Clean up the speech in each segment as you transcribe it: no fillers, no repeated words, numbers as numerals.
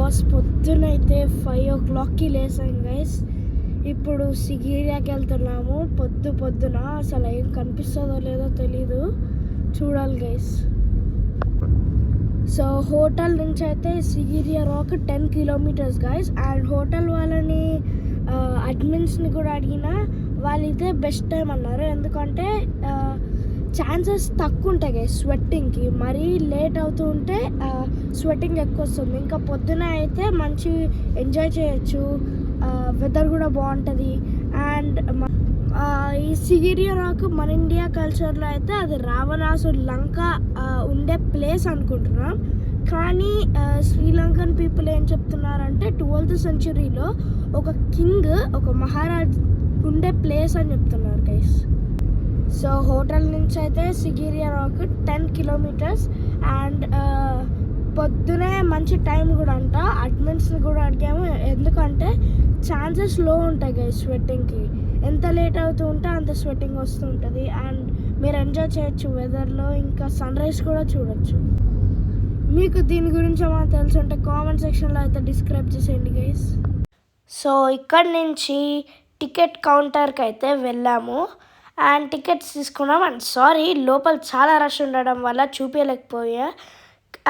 Because పొద్దునైతే 5 o'clockకి లేసాం guys. ఇప్పుడు సిగిరియాకి వెళ్తున్నాము. పొద్దున అసలు ఏం కనిపిస్తుందో లేదో తెలీదు, చూడాలి గైస్. సో హోటల్ నుంచి అయితే Sigiriya rock 10 kilometers guys. And hotel వాళ్ళని అడ్మిన్స్ని కూడా అడిగినా వాళ్ళైతే బెస్ట్ టైం అన్నారు, ఎందుకంటే ఛాన్సెస్ తక్కువ ఉంటాయి గైస్ స్వెట్టింగ్కి. మరీ లేట్ అవుతూ ఉంటే స్వెట్టింగ్ ఎక్కువ వస్తుంది. ఇంకా పొద్దున అయితే మంచి ఎంజాయ్ చేయొచ్చు, వెదర్ కూడా బాగుంటుంది. అండ్ ఈ సిగిరియా రాక్ మన ఇండియా కల్చర్లో అయితే అది రావణాసుడు లంక ఉండే ప్లేస్ అనుకుంటున్నాం. కానీ శ్రీలంకన్ పీపుల్ ఏం చెప్తున్నారంటే 12th centuryలో ఒక కింగ్, ఒక మహారాజ్ ఉండే ప్లేస్ అని చెప్తున్నారు గైస్. సో హోటల్ నుంచి అయితే సిగిరియా రాక్ 10 kilometers. అండ్ పొద్దునే మంచి టైం కూడా అంట. అడ్మిన్స్ని కూడా అడిగాము, ఎందుకంటే ఛాన్సెస్ లో ఉంటాయి గైస్ స్వెట్టింగ్కి. ఎంత లేట్ అవుతూ ఉంటే అంత స్వెట్టింగ్ వస్తూ ఉంటుంది. అండ్ మీరు ఎంజాయ్ చేయొచ్చు వెదర్లో, ఇంకా సన్ రైజ్ కూడా చూడొచ్చు. మీకు దీని గురించి ఏమైనా తెలుసు అంటే కామెంట్ సెక్షన్లో అయితే డిస్క్రైబ్ చేసేయండి గైస్. సో ఇక్కడ నుంచి టికెట్ కౌంటర్కి అయితే వెళ్ళాము అండ్ టికెట్స్ తీసుకున్నాం. అండ్ సారీ, లోపల చాలా రష్ ఉండడం వల్ల చూపించలేకపోయా.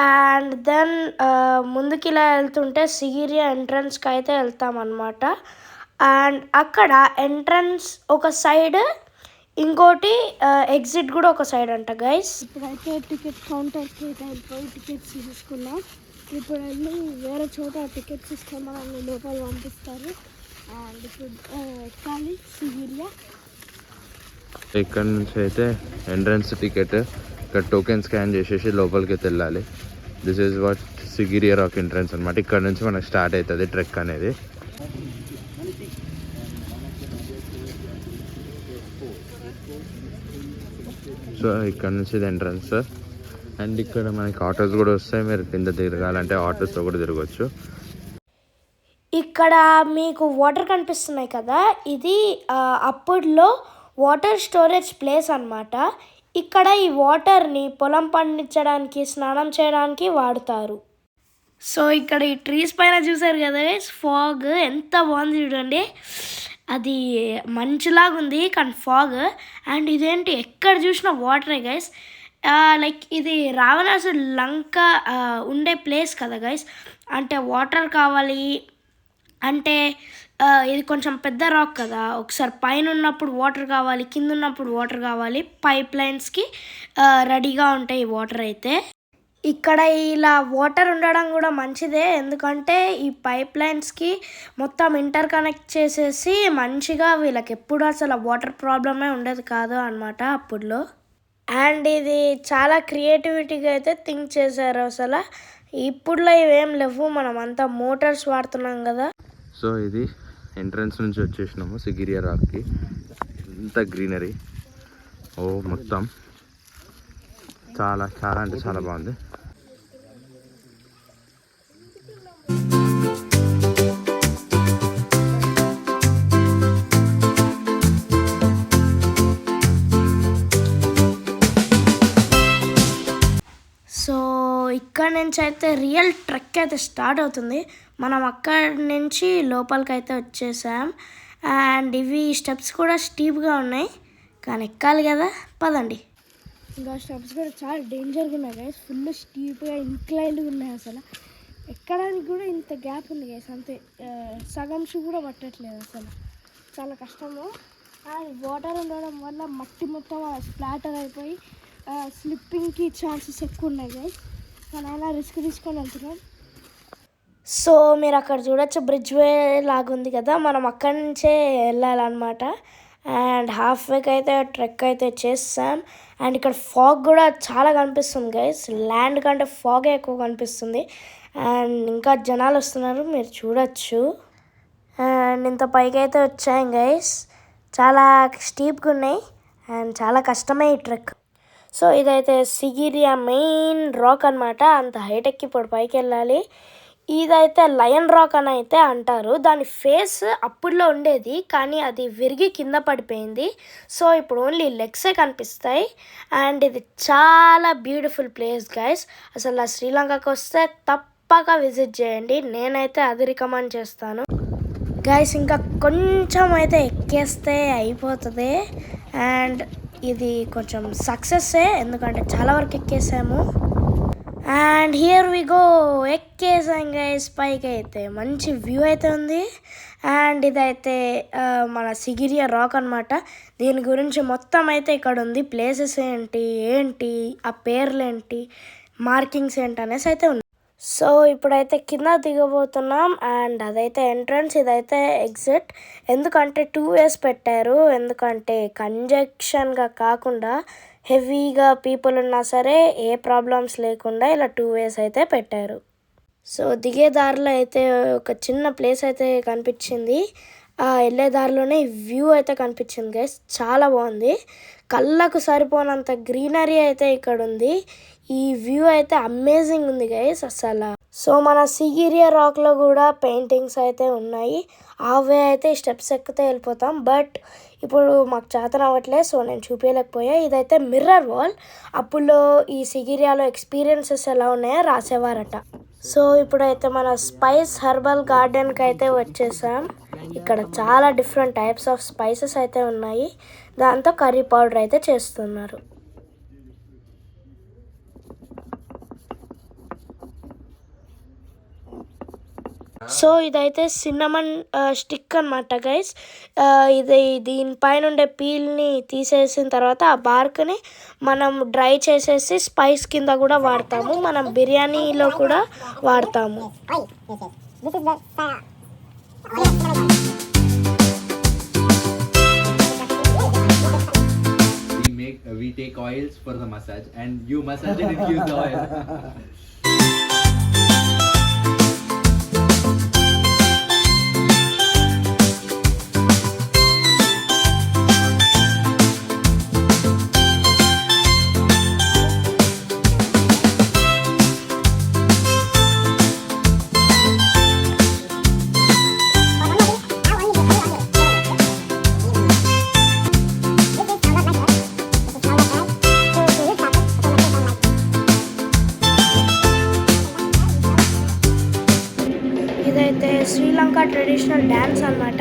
అండ్ దెన్ ముందుకి ఇలా వెళ్తుంటే సిగిరియా ఎంట్రన్స్కి అయితే వెళ్తామన్నమాట. అండ్ అక్కడ ఎంట్రన్స్ ఒక సైడ్, ఇంకోటి ఎగ్జిట్ కూడా ఒక సైడ్ అంట గైస్. ఇప్పుడైతే టికెట్ కౌంటర్కి అయితే వెళ్ళిపోయి టికెట్స్ తీసుకున్నాం. ఇప్పుడు వెళ్ళి వేరే చోట టికెట్స్ ఇస్తే మనల్ని లోపల పంపిస్తారు. అండ్ ఇప్పుడు ఎక్కాలి సిగిరియా. ఇక్కడ నుంచి అయితే ఎంట్రన్స్ టికెట్, ఇక్కడ టోకెన్ స్కాన్ చేసేసి లోపలికి వెళ్ళాలి. This is what Sigiriya rock entrance అనమాట. ఇక్కడ నుంచి మనకు స్టార్ట్ అవుతుంది ట్రెక్ అనేది. సో ఇక్కడ నుంచి ఇది ఎంట్రన్స్. అండ్ ఇక్కడ మనకి ఆటోస్ కూడా వస్తాయి, మీరు కింద తిరగాలంటే ఆటోస్తో కూడా తిరగచ్చు. ఇక్కడ మీకు వాటర్ కనిపిస్తున్నాయి కదా, ఇది అప్పుడులో వాటర్ స్టోరేజ్ ప్లేస్ అన్నమాట. ఇక్కడ ఈ వాటర్ని పొలం పండించడానికి, స్నానం చేయడానికి వాడతారు. సో ఇక్కడ ఈ ట్రీస్ పైన చూసారు కదా ఫాగ్ ఎంత బాగుంది చూడండి. అది మంచులాగా ఉంది కానీ ఫాగ్. అండ్ ఇదేంటి ఎక్కడ చూసినా వాటరే గైస్. లైక్ ఇది రావణాసుడు లంక ఉండే ప్లేస్ కదా గైస్. అంటే వాటర్ కావాలి అంటే ఇది కొంచెం పెద్ద రాక్ కదా, ఒకసారి పైన ఉన్నప్పుడు వాటర్ కావాలి, కింద ఉన్నప్పుడు వాటర్ కావాలి. పైప్ లైన్స్కి రెడీగా ఉంటాయి ఈ వాటర్ అయితే. ఇక్కడ ఇలా వాటర్ ఉండడం కూడా మంచిదే, ఎందుకంటే ఈ పైప్ లైన్స్కి మొత్తం ఇంటర్ కనెక్ట్ చేసేసి మంచిగా వీళ్ళకి ఎప్పుడు అసలు వాటర్ ప్రాబ్లమే ఉండేది కాదు అనమాట అప్పుడులో. అండ్ ఇది చాలా క్రియేటివిటీగా అయితే థింక్ చేశారు అసలు. ఇప్పుడులో ఇవేం లేవు, మనం అంతా మోటార్స్ వాడుతున్నాం కదా. సో ఇది ఎంట్రన్స్ నుంచి వచ్చేసినాము సిగిరియా రాక్కి. ఇంత గ్రీనరీ, మొత్తం చాలా చాలా అంటే చాలా బాగుంది. సో ఇక్కడ నుంచి అయితే రియల్ ట్రెక్ అయితే స్టార్ట్ అవుతుంది. మనం అక్కడి నుంచి లోపలికి అయితే వచ్చేసాం. అండ్ ఇవి స్టెప్స్ కూడా స్టీప్గా ఉన్నాయి, కానీ ఎక్కాలి కదా, పదండి. ఇంకా స్టెప్స్ కూడా చాలా డేంజర్గా ఉన్నాయి గైస్, ఫుల్ స్టీప్గా ఇంక్లైన్డ్గా ఉన్నాయి. అసలు ఎక్కడానికి కూడా ఇంత గ్యాప్ ఉంది గైస్, అంతే సగం షూ కూడా పట్టట్లేదు అసలు, చాలా కష్టము. అండ్ వాటర్ ఉండడం వల్ల మట్టి మొత్తం స్ప్లాటర్ అయిపోయి స్లిప్పింగ్కి ఛాన్సెస్ ఎక్కువ ఉన్నాయి గైస్. కానీ అలా రిస్క్ తీసుకొని వెళ్తున్నాం. సో మీరు అక్కడ చూడొచ్చు, బ్రిడ్జ్ వే లాగుంది కదా, మనం అక్కడి నుంచే వెళ్ళాలన్నమాట. అండ్ హాఫ్ వేకి అయితే ట్రెక్ అయితే చేస్తాం. అండ్ ఇక్కడ ఫాగ్ కూడా చాలా కనిపిస్తుంది గైస్, ల్యాండ్ కంటే ఫాగే ఎక్కువ కనిపిస్తుంది. అండ్ ఇంకా జనాలు వస్తున్నారు, మీరు చూడొచ్చు. అండ్ ఇంత పైకి అయితే వచ్చాం గైస్, చాలా స్టీప్గా ఉన్నాయి అండ్ చాలా కష్టమే ఈ ట్రెక్. సో ఇదైతే సిగిరియా మెయిన్ రాక్ అనమాట, అంత హైట్ ఎక్కి ఇప్పుడు పైకి వెళ్ళాలి. ఇదైతే లయన్ రాక్ అని అయితే అంటారు. దాని ఫేస్ అప్పుడులో ఉండేది కానీ అది విరిగి కింద పడిపోయింది. సో ఇప్పుడు ఓన్లీ లెగ్సే కనిపిస్తాయి. అండ్ ఇది చాలా బ్యూటిఫుల్ ప్లేస్ గైస్. అసలు శ్రీలంకకు వస్తే తప్పక విజిట్ చేయండి. నేనైతే అది రికమెండ్ చేస్తాను గైస్. ఇంకా కొంచెం అయితే ఎక్కేస్తే అయిపోతుంది. అండ్ ఇది కొంచెం సక్సెస్సే, ఎందుకంటే చాలా వరకు ఎక్కేసాము. అండ్ హియర్ వి గో, ఎక్కేసాం గైస్ పైకి. అయితే మంచి వ్యూ అయితే ఉంది. అండ్ ఇదైతే మన సిగిరియా రాక్ అనమాట. దీని గురించి మొత్తం అయితే ఇక్కడ ఉంది. ప్లేసెస్ ఏంటి ఆ పేర్లు ఏంటి, మార్కింగ్స్ ఏంటి అనేసి అయితే ఉంది. సో ఇప్పుడైతే కింద దిగబోతున్నాం. అండ్ అదైతే ఎంట్రన్స్, ఇదైతే ఎగ్జిట్. ఎందుకంటే 2 ways పెట్టారు, ఎందుకంటే కంజెక్షన్గా కాకుండా హెవీగా పీపుల్ ఉన్నా సరే ఏ ప్రాబ్లమ్స్ లేకుండా ఇలా 2 ways అయితే పెట్టారు. సో దిగే దారిలో అయితే ఒక చిన్న ప్లేస్ అయితే కనిపించింది. వెళ్ళే దారిలోనే వ్యూ అయితే కనిపించింది గైస్. చాలా బాగుంది, కళ్ళకు సరిపోనంత గ్రీనరీ అయితే ఇక్కడ ఉంది. ఈ వ్యూ అయితే అమేజింగ్ ఉంది గైస్ అసలు. సో మన సిగిరియా రాక్లో కూడా పెయింటింగ్స్ అయితే ఉన్నాయి. అవే అయితే స్టెప్స్ ఎక్కితే వెళ్ళిపోతాం. బట్ ఇప్పుడు మాకు చేతన అవ్వట్లేదు, సో నేను చూపించలేకపోయా. ఇదైతే మిర్రర్ వాల్. అప్పుడు ఈ సిగిరియాలో ఎక్స్పీరియన్సెస్ ఎలా ఉన్నాయో రాసేవారట. సో ఇప్పుడైతే మన స్పైస్ హెర్బల్ గార్డెన్కి అయితే వచ్చేసాం. ఇక్కడ చాలా డిఫరెంట్ టైప్స్ ఆఫ్ స్పైసెస్ అయితే ఉన్నాయి. దాంతో కర్రీ పౌడర్ అయితే చేస్తున్నారు. సో ఇదైతే సిన్నమన్ స్టిక్ అనమాట గైస్. ఇది దీనిపైన ఉండే పీల్ని తీసేసిన తర్వాత ఆ బార్క్ని మనం డ్రై చేసేసి స్పైస్ కింద కూడా వాడతాము. మనం బిర్యానీలో కూడా వాడతాము. We take oils for the massage and you massage it and use the oil. ఇదైతే శ్రీలంక ట్రెడిషనల్ డ్యాన్స్ అనమాట.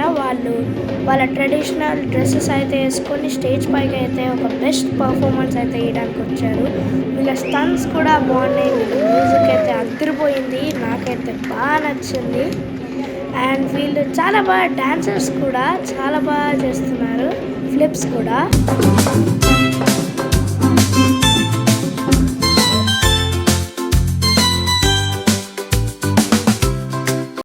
వాళ్ళ ట్రెడిషనల్ డ్రెస్సెస్ అయితే వేసుకొని స్టేజ్ పైకి అయితే ఒక బెస్ట్ పర్ఫార్మెన్స్ అయితే వేయడానికి వచ్చారు. వీళ్ళ స్టన్స్ కూడా బాగున్నాయి. వీళ్ళ మ్యూజిక్ అయితే అదిరిపోయింది, నాకైతే బాగా నచ్చింది. అండ్ వీళ్ళు చాలా బాగా డాన్సర్స్ కూడా చాలా బాగా చేస్తున్నారు, ఫ్లిప్స్ కూడా.